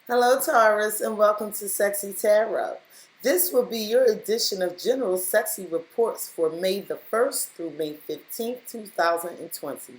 Hello, Taurus, and welcome to Cexxi Tarot. This will be your edition of General Cexxi Reports for May the 1st through May 15th, 2020.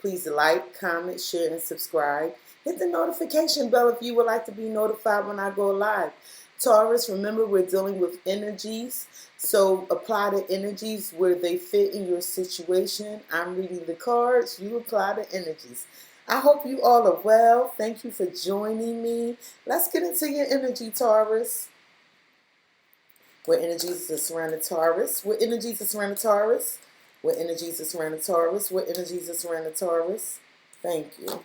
Please like, comment, share, and subscribe. Hit the notification bell if you would like to be notified when I go live. Taurus, remember we're dealing with energies, so apply the energies where they fit in your situation. I'm reading the cards, you apply the energies. I hope you all are well. Thank you for joining me. Let's get into your energy, Taurus. What energies are surrounding Taurus? What energies are surrounding Taurus? What energies are surrounding Taurus? What energies are surrounding Taurus? Thank you.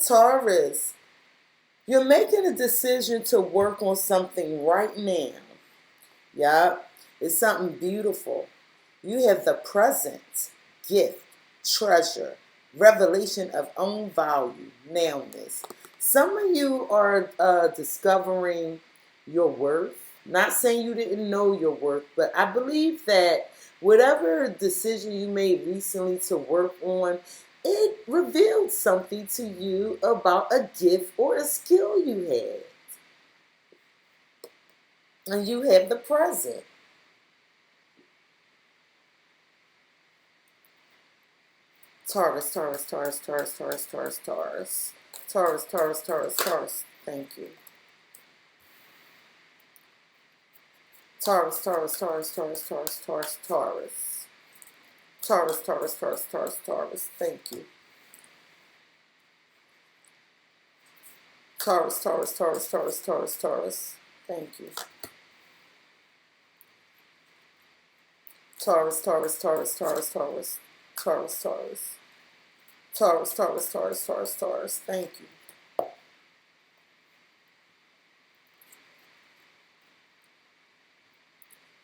Taurus, you're making a decision to work on something right now. Yup, it's something beautiful. You have the present, gift, treasure, revelation of own value, nowness. Some of you are discovering your worth. Not saying you didn't know your worth, but I believe that whatever decision you made recently to work on, it revealed something to you about a gift or a skill you had. And you have the present. Taurus, Taurus, Taurus, Taurus, Taurus, Taurus, Taurus. Taurus, Taurus, Taurus, Taurus. Thank you. Taurus, Taurus, Taurus, Taurus, Taurus, Taurus, Taurus. Taurus, Taurus, Taurus, Taurus, Taurus. Thank you. Taurus, Taurus, Taurus, Taurus, Taurus, Taurus. Thank you. Taurus, Taurus, Taurus, Taurus, Taurus. Taurus, Taurus. Taurus, Taurus, Taurus, Taurus, Taurus. Thank you.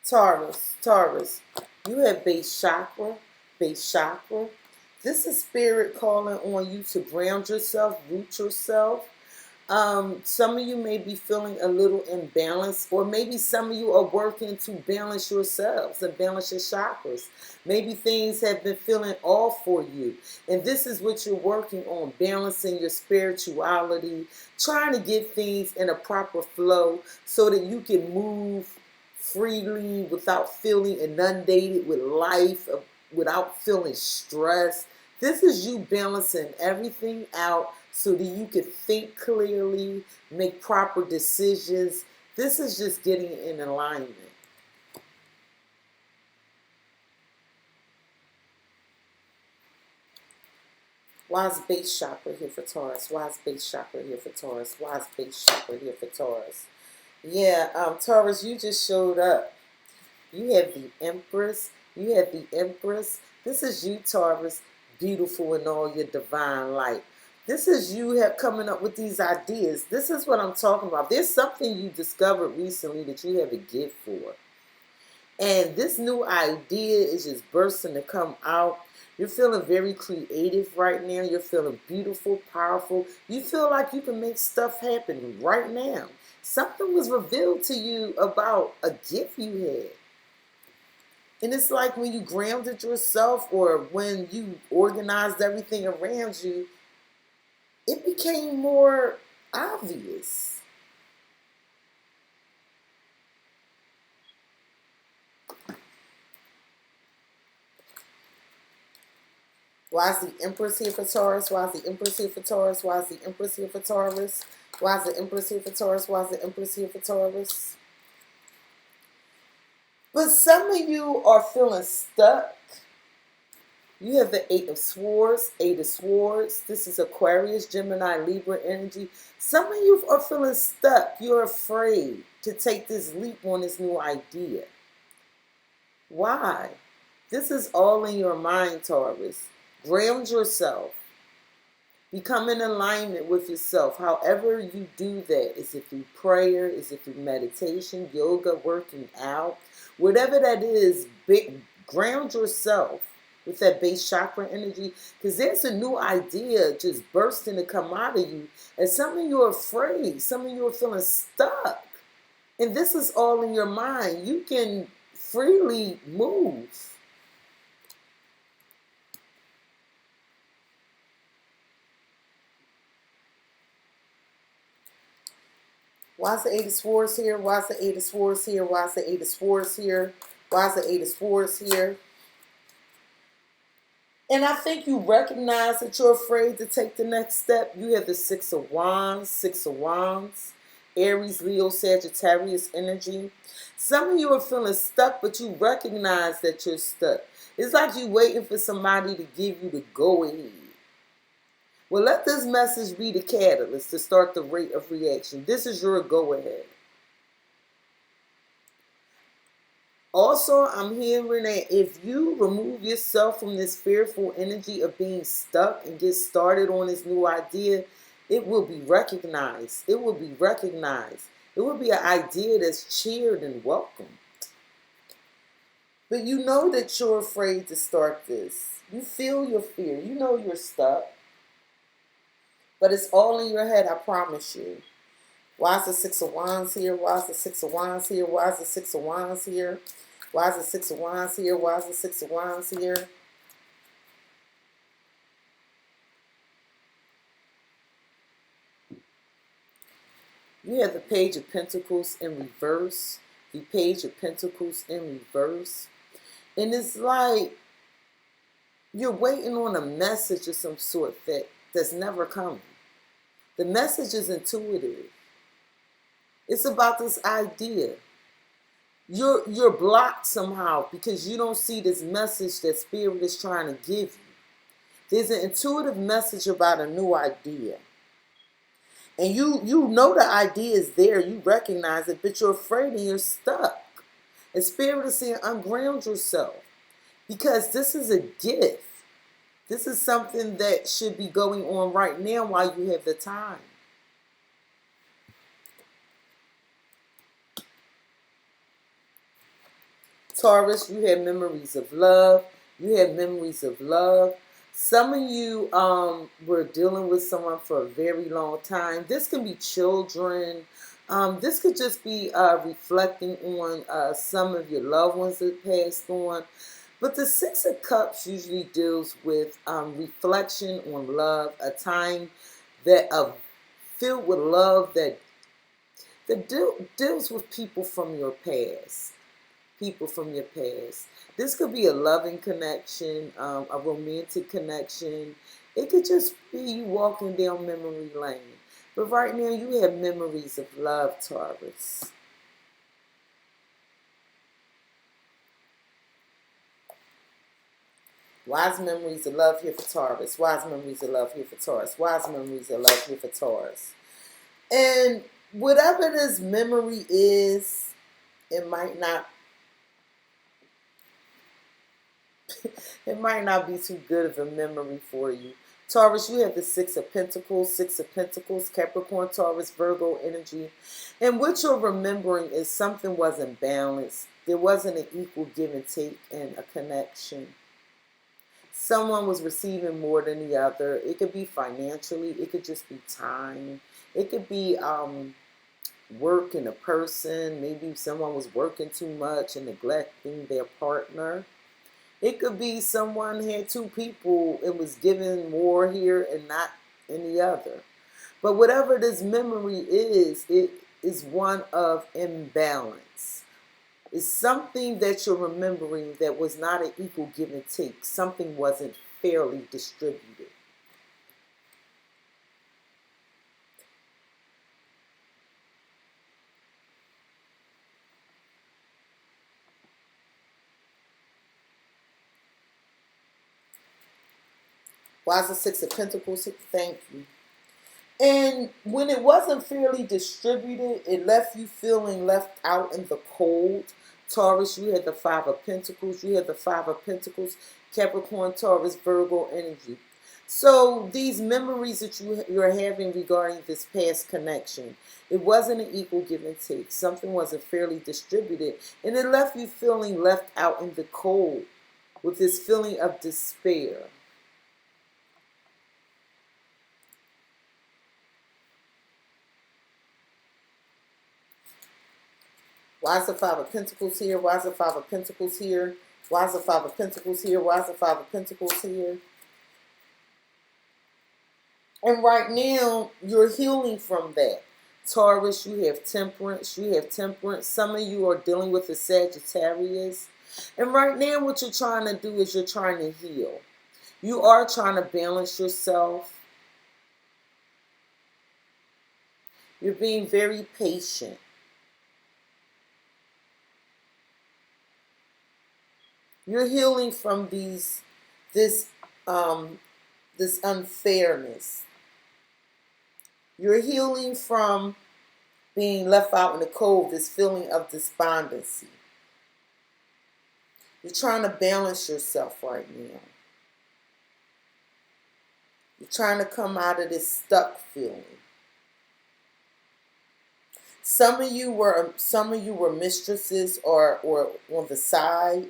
Taurus, Taurus, you have base chakra, base chakra. This is spirit calling on you to ground yourself, root yourself. Some of you may be feeling a little imbalanced, or maybe some of you are working to balance yourselves and balance your chakras. Maybe things have been feeling off for you, and this is what you're working on, balancing your spirituality, trying to get things in a proper flow so that you can move freely without feeling inundated with life, without feeling stressed. This is you balancing everything out so that you can think clearly, make proper decisions. This is just getting in alignment. Why is base chakra here for Taurus? Why is base chakra here for Taurus? Why is base chakra here for Taurus? Yeah, Taurus, you just showed up. You have the Empress. You have the Empress. This is you, Taurus, beautiful in all your divine light. This is you have coming up with these ideas. This is what I'm talking about. There's something you discovered recently that you have a gift for. And this new idea is just bursting to come out. You're feeling very creative right now. You're feeling beautiful, powerful. You feel like you can make stuff happen right now. Something was revealed to you about a gift you had. And it's like when you grounded yourself or when you organized everything around you, it became more obvious. Why is the Empress here for Taurus? Why is the Empress here for Taurus? Why is the Empress here for Taurus? Why is the Empress here for Taurus? Why is the Empress here for Taurus? But some of you are feeling stuck. You have the Eight of Swords, Eight of Swords. This is Aquarius, Gemini, Libra energy. Some of you are feeling stuck. You're afraid to take this leap on this new idea. Why? This is all in your mind, Taurus. Ground yourself. Become in alignment with yourself. However you do that, is it through prayer? Is it through meditation, yoga, working out? Whatever that is, ground yourself with that base chakra energy, because there's a new idea just bursting to come out of you. And some of you are afraid. Some of you are feeling stuck. And this is all in your mind. You can freely move. Why is the Eight of Swords here? Why is the Eight of Swords here? Why is the Eight of Swords here? Why is the Eight of Swords here? And I think you recognize that you're afraid to take the next step. You have the Six of Wands, Six of Wands, Aries, Leo, Sagittarius energy. Some of you are feeling stuck, but you recognize that you're stuck. It's like you're waiting for somebody to give you the go-ahead. Well, let this message be the catalyst to start the rate of reaction. This is your go-ahead. Also, I'm hearing that if you remove yourself from this fearful energy of being stuck and get started on this new idea, it will be recognized. It will be recognized. It will be an idea that's cheered and welcomed. But you know that you're afraid to start this. You feel your fear. You know you're stuck. But it's all in your head, I promise you. Why is the Six of Wands here? Why is the Six of Wands here? Why is the Six of Wands here? Why is the Six of Wands here? Why is the Six of Wands here? You have the Page of Pentacles in reverse. The Page of Pentacles in reverse. And it's like you're waiting on a message of some sort that's never coming. The message is intuitive. It's about this idea. You're blocked somehow because you don't see this message that Spirit is trying to give you. There's an intuitive message about a new idea. And you know the idea is there. You recognize it, but you're afraid and you're stuck. And Spirit is saying, unground yourself. Because this is a gift. This is something that should be going on right now while you have the time. Taurus, you have memories of love. You have memories of love. Some of you were dealing with someone for a very long time. This can be children. This could just be reflecting on some of your loved ones that passed on. But the Six of Cups usually deals with reflection on love, a time that filled with love that deals with people from your past. People from your past. This could be a loving connection, a romantic connection. It could just be you walking down memory lane. But right now you have memories of love, Taurus. Wise memories of love here for Taurus. Wise memories of love here for Taurus. Wise memories of love here for Taurus. And whatever this memory is, it might not be too good of a memory for you. Taurus, you have the Six of Pentacles, Capricorn, Taurus, Virgo energy. And what you're remembering is something wasn't balanced. There wasn't an equal give and take and a connection. Someone was receiving more than the other. It could be financially. It could just be time. It could be work in a person. Maybe someone was working too much and neglecting their partner. It could be someone had two people and was giving more here and not in the other. But whatever this memory is, it is one of imbalance. It's something that you're remembering that was not an equal give and take. Something wasn't fairly distributed. Why is the Six of Pentacles? Thank you. And when it wasn't fairly distributed, it left you feeling left out in the cold. Taurus, you had the Five of Pentacles. You had the Five of Pentacles. Capricorn, Taurus, Virgo energy. So these memories that you're having regarding this past connection, it wasn't an equal give and take. Something wasn't fairly distributed. And it left you feeling left out in the cold with this feeling of despair. Why is the Five of Pentacles here? Why is the Five of Pentacles here? Why is the Five of Pentacles here? Why is the Five of Pentacles here? And right now, you're healing from that. Taurus, you have temperance. You have temperance. Some of you are dealing with a Sagittarius. And right now what you're trying to do is you're trying to heal. You are trying to balance yourself. You're being very patient. You're healing from this unfairness. You're healing from being left out in the cold, this feeling of despondency. You're trying to balance yourself right now. You're trying to come out of this stuck feeling. Some of you were mistresses or on the side,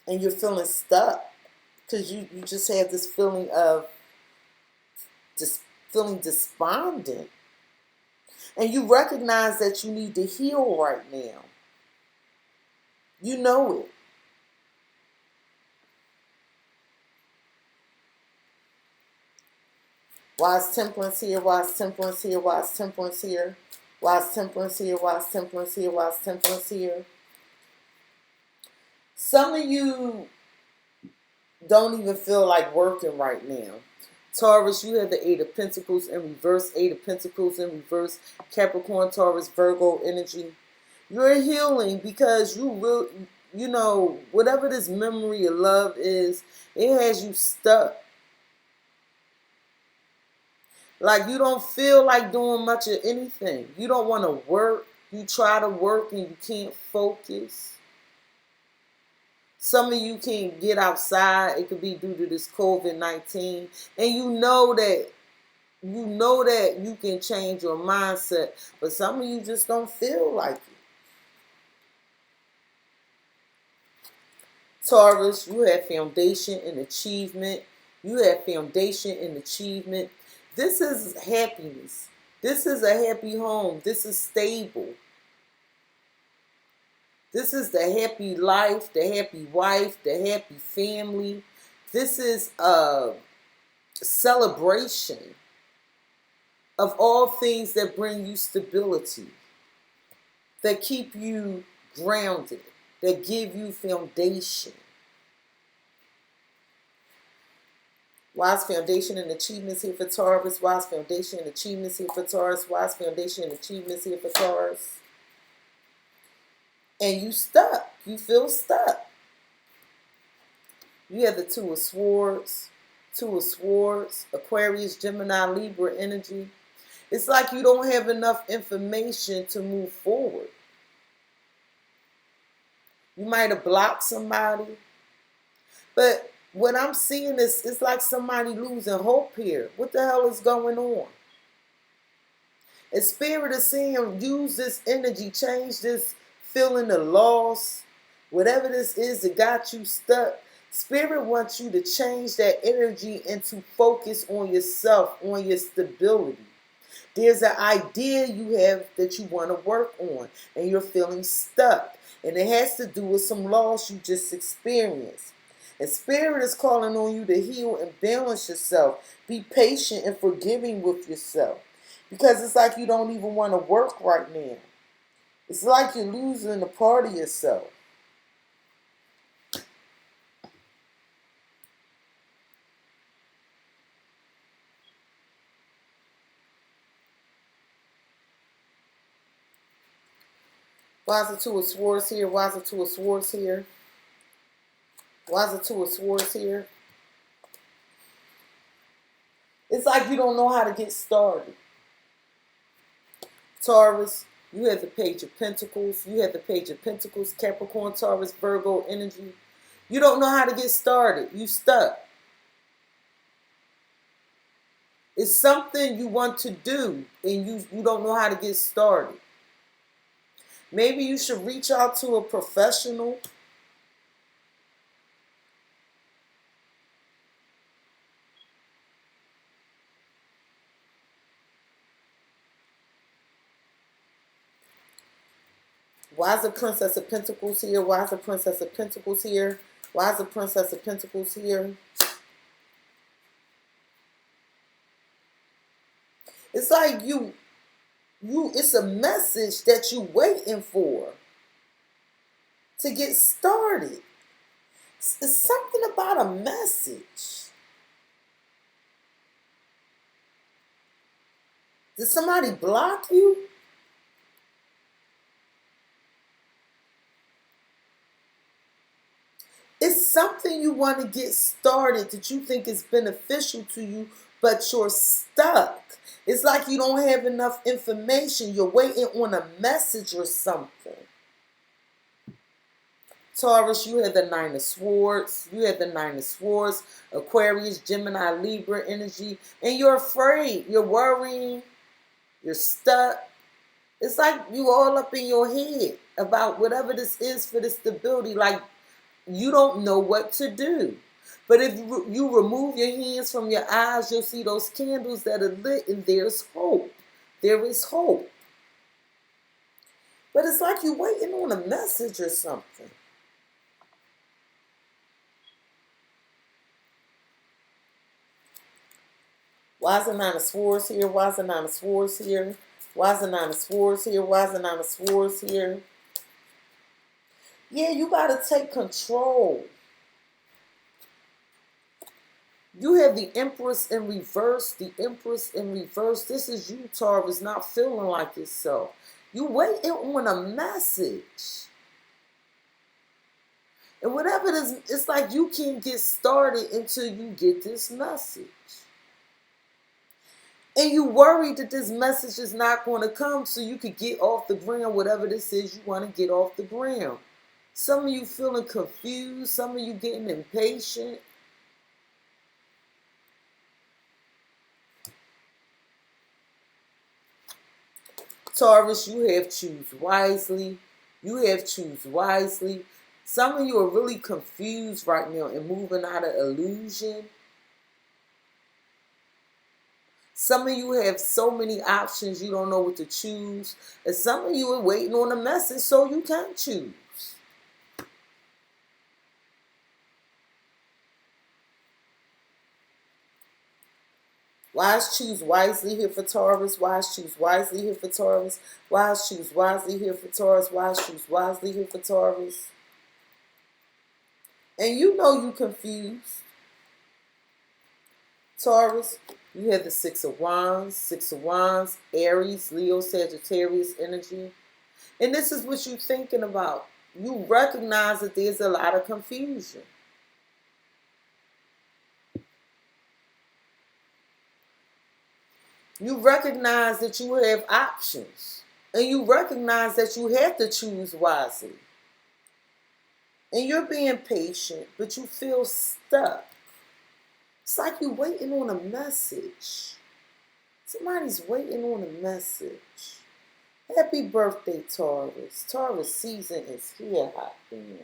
and you're feeling stuck because you just have this feeling of just feeling despondent. And you recognize that you need to heal right now. You know it. Why is temperance here? Why is temperance here? Why is temperance here? Why is temperance here? Why is temperance here? Why is temperance here? Some of you don't even feel like working right now. Taurus, you have the Eight of Pentacles in reverse, Eight of Pentacles in reverse, Capricorn, Taurus, Virgo energy. You're healing because you know, whatever this memory of love is, it has you stuck. Like you don't feel like doing much of anything. You don't want to work. You try to work and you can't focus. Some of you can't get outside. It could be due to this COVID-19. And you know that you can change your mindset. But some of you just don't feel like it. Taurus, you have foundation and achievement. You have foundation and achievement. This is happiness. This is a happy home. This is stable. This is the happy life, the happy wife, the happy family. This is a celebration of all things that bring you stability, that keep you grounded, that give you foundation. Wise foundation and achievements here for Taurus. Wise foundation and achievements here for Taurus. Wise foundation and achievements here for Taurus. And you stuck. You feel stuck. You have the Two of Swords. Two of Swords. Aquarius, Gemini, Libra energy. It's like you don't have enough information to move forward. You might have blocked somebody. But what I'm seeing is it's like somebody losing hope here. What the hell is going on? And Spirit is saying use this energy, change this feeling of loss, whatever this is that got you stuck. Spirit wants you to change that energy and to focus on yourself, on your stability. There's an idea you have that you want to work on and you're feeling stuck. And it has to do with some loss you just experienced. And Spirit is calling on you to heal and balance yourself. Be patient and forgiving with yourself. Because it's like you don't even want to work right now. It's like you're losing a part of yourself. Why is the Two of Swords here? Why is the Two of Swords here? Why is the Two of Swords here? It's like you don't know how to get started. Taurus, you have the Page of Pentacles. You have the Page of Pentacles, Capricorn, Taurus, Virgo energy. You don't know how to get started. You stuck. It's something you want to do and you don't know how to get started. Maybe you should reach out to a professional. Why is the Princess of Pentacles here? Why is the Princess of Pentacles here? Why is the Princess of Pentacles here? It's like it's a message that you waiting for to get started. It's something about a message. Did somebody block you? It's something you want to get started that you think is beneficial to you, but you're stuck. It's like you don't have enough information. You're waiting on a message or something. Taurus, you have the Nine of Swords. You have the Nine of Swords. Aquarius, Gemini, Libra energy. And you're afraid. You're worrying. You're stuck. It's like you all up in your head about whatever this is for the stability. Like you don't know what to do. But if you remove your hands from your eyes, you'll see those candles that are lit, and there's hope. There is hope. But it's like you're waiting on a message or something. Why is the Nine of Swords here? Why is the Nine of Swords here? Why is the Nine of Swords here? Why is the Nine of Swords here? Yeah, you got to take control. You have the Empress in reverse. The Empress in reverse. This is you, Taurus, not feeling like yourself. You waiting on a message. And whatever it is, it's like you can't get started until you get this message. And you worry that this message is not going to come so you could get off the ground, whatever this is you want to get off the ground. Some of you feeling confused. Some of you getting impatient. Taurus, you have choose wisely. You have choose wisely. Some of you are really confused right now and moving out of illusion. Some of you have so many options you don't know what to choose. And some of you are waiting on a message so you can choose. Why is choose wisely here for Taurus? Why is choose wisely here for Taurus? Why is choose wisely here for Taurus? Why is choose wisely here for Taurus? And you know you confused. Taurus, you have the Six of Wands, Aries, Leo, Sagittarius energy. And this is what you're thinking about. You recognize that there's a lot of confusion. You recognize that you have options. And you recognize that you have to choose wisely. And you're being patient, but you feel stuck. It's like you're waiting on a message. Somebody's waiting on a message. Happy birthday, Taurus. Taurus season is here, hot damn.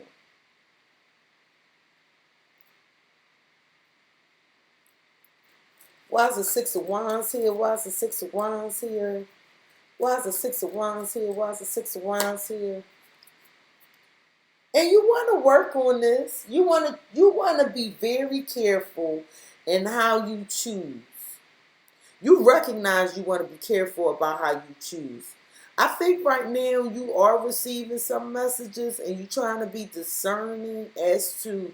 Why is the Six of Wands here? Why is the Six of Wands here? Why is the Six of Wands here? Why is the Six of Wands here? And you want to work on this. You want to be very careful in how you choose. You recognize you want to be careful about how you choose. I think right now you are receiving some messages and you're trying to be discerning as to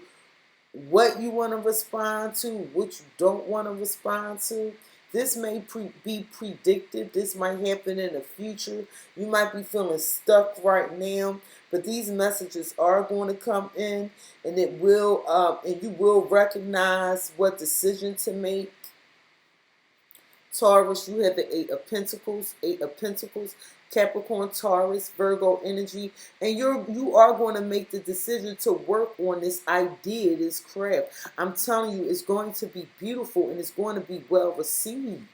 what you want to respond to, what you don't want to respond to. This may be predicted. This might happen in the future. You might be feeling stuck right now, but these messages are going to come in, and it will, and you will recognize what decision to make. Taurus, you have the Eight of Pentacles, Capricorn, Taurus, Virgo energy, and you are going to make the decision to work on this idea, this craft. I'm telling you, it's going to be beautiful and it's going to be well received.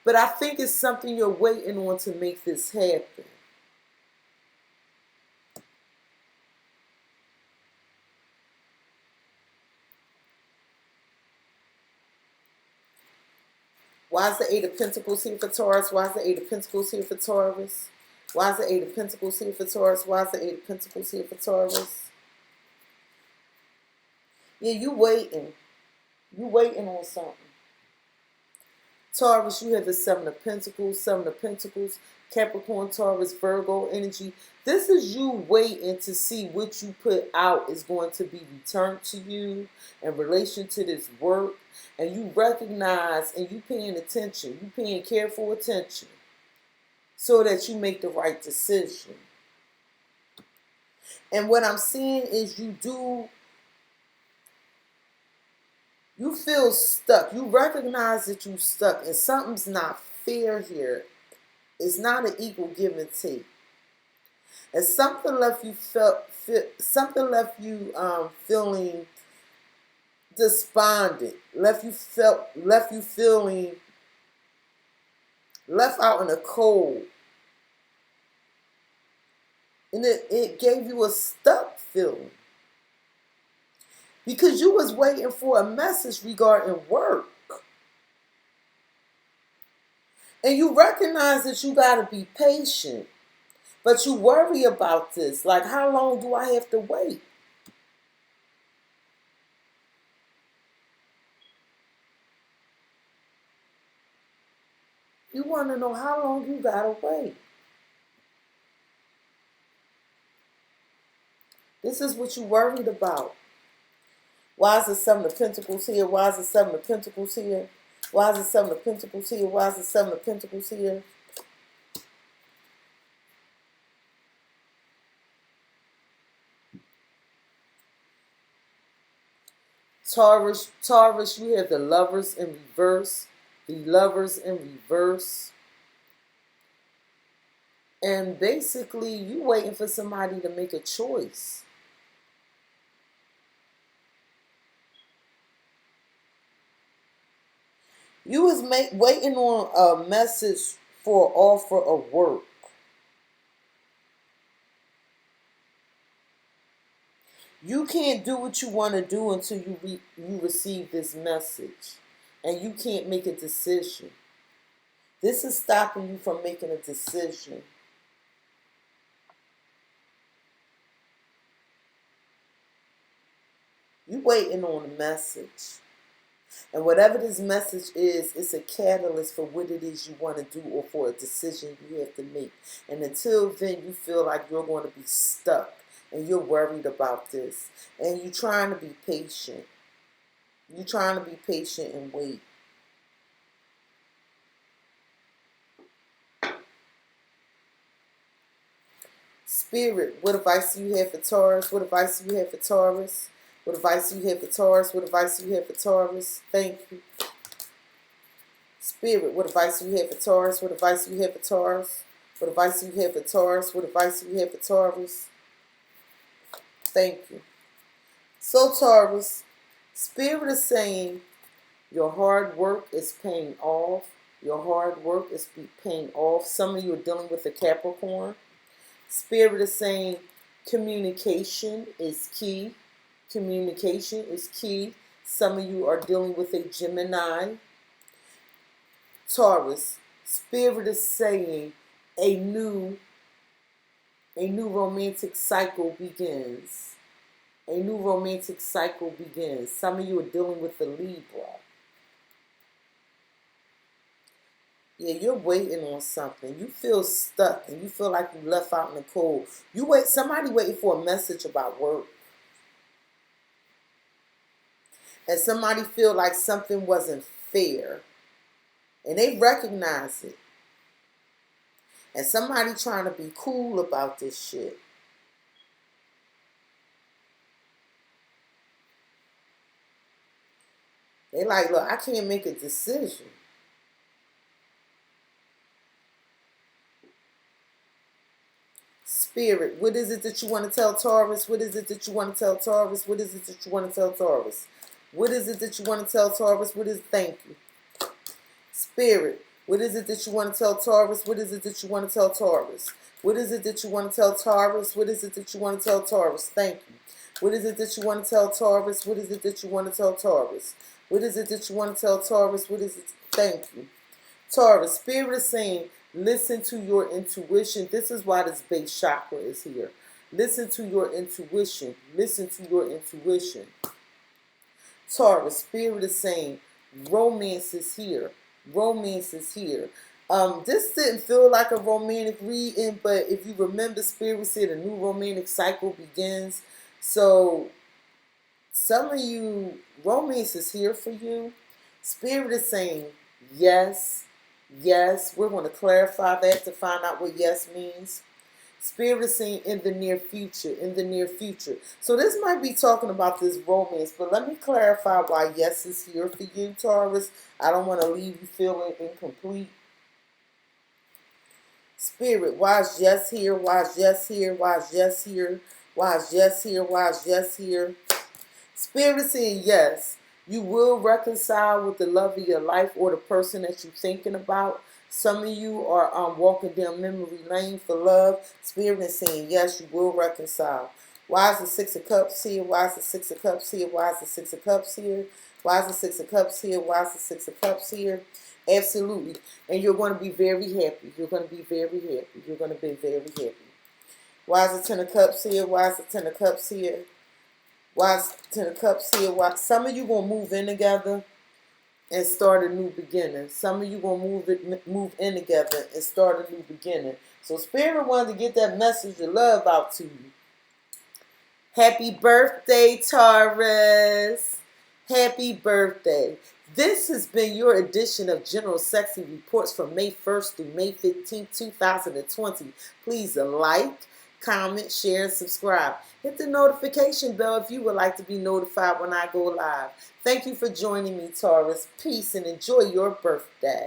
But I think it's something you're waiting on to make this happen. Why is the Eight of Pentacles here for Taurus? Why is the Eight of Pentacles here for Taurus? Why is the Eight of Pentacles here for Taurus? Why is the Eight of Pentacles here for Taurus? Yeah, you waiting. You waiting on something. Taurus, you have the Seven of Pentacles, Seven of Pentacles, Capricorn, Taurus, Virgo energy. This is you waiting to see what you put out is going to be returned to you in relation to this work. And you recognize and you paying attention. You paying careful attention so that you make the right decision. And what I'm seeing is you feel stuck. You recognize that you're stuck and something's not fair here. It's not an equal give and take. And something left you feeling despondent. Left you feeling left out in the cold. And it gave you a stuck feeling. Because you was waiting for a message regarding work. And you recognize that you got to be patient. But you worry about this. Like, how long do I have to wait? You want to know how long you got to wait. This is what you worried about. Why is the Seven of Pentacles here? Why is the Seven of Pentacles here? Why is the Seven of Pentacles here? Why is the Seven of Pentacles here? Taurus, you have the Lovers in reverse. The Lovers in reverse. And basically, you waiting for somebody to make a choice. You was waiting on a message for an offer of work. You can't do what you want to do until you receive this message. And you can't make a decision. This is stopping you from making a decision. You waiting on a message. And whatever this message is, it's a catalyst for what it is you want to do or for a decision you have to make. And until then, you feel like you're going to be stuck and you're worried about this. And you're trying to be patient. You're trying to be patient and wait. Spirit, what advice do you have for Taurus? What advice do you have for Taurus? What advice do you have for Taurus? What advice do you have for Taurus? Thank you. Spirit, what advice do you have for Taurus? What advice do you have for Taurus? What advice do you have for Taurus? What advice do you have for Taurus? Thank you. So Taurus, Spirit is saying your hard work is paying off. Your hard work is paying off. Some of you are dealing with a Capricorn. Spirit is saying communication is key. Communication is key. Some of you are dealing with a Gemini. Taurus, Spirit is saying a new romantic cycle begins. A new romantic cycle begins. Some of you are dealing with a Libra. Yeah, you're waiting on something. You feel stuck and you feel like you left out in the cold. Somebody waiting for a message about work. And somebody feel like something wasn't fair. And they recognize it. And somebody trying to be cool about this shit. They like, look, I can't make a decision. Spirit, what is it that you want to tell Taurus? What is it that you want to tell Taurus? What is it that you want to tell Taurus? What is it that you want to tell Taurus? Thank you. Spirit, what is it that you want to tell Taurus? What is it that you want to tell Taurus? What is it that you want to tell Taurus? What is it that you want to tell Taurus? Thank you. What is it that you want to tell Taurus? What is it that you want to tell Taurus? What is it that you want to tell Taurus? What is it? Thank you. Taurus, Spirit is saying, listen to your intuition. This is why this base chakra is here. Listen to your intuition. Listen to your intuition. Taurus, Spirit is saying, romance is here. Romance is here. This didn't feel like a romantic reading, but if you remember, Spirit said a new romantic cycle begins. So some of you, romance is here for you. Spirit is saying yes, yes. We're going to clarify that to find out what yes means. Spirit is saying in the near future, in the near future. So this might be talking about this romance, but let me clarify why yes is here for you, Taurus. I don't want to leave you feeling incomplete. Spirit, why is yes here? Why is yes here? Why is yes here? Why is yes here? Why is yes here? Spirit is saying yes. You will reconcile with the love of your life or the person that you're thinking about. Some of you are walking down memory lane for love. Spirit is saying yes, you will reconcile. Why is the Six of Cups here? Why is the Six of Cups here? Why is the Six of Cups here? Why is the Six of Cups here? Why is the Six of Cups here? Absolutely. And you're going to be very happy. You're going to be very happy. You're going to be very happy. Why is the Ten of Cups here? Why is the Ten of Cups here? Why is Ten of Cups here? Why? Some of you going to move in together and start a new beginning. Some of you going to move in together and start a new beginning. So Spirit wanted to get that message of love out to you. Happy birthday, Taurus. Happy birthday. This has been your edition of General Cexxi Reports from May 1st through May 15th, 2020. Please like, comment, share, and subscribe. Hit the notification bell if you would like to be notified when I go live. Thank you for joining me, Taurus. Peace and enjoy your birthday.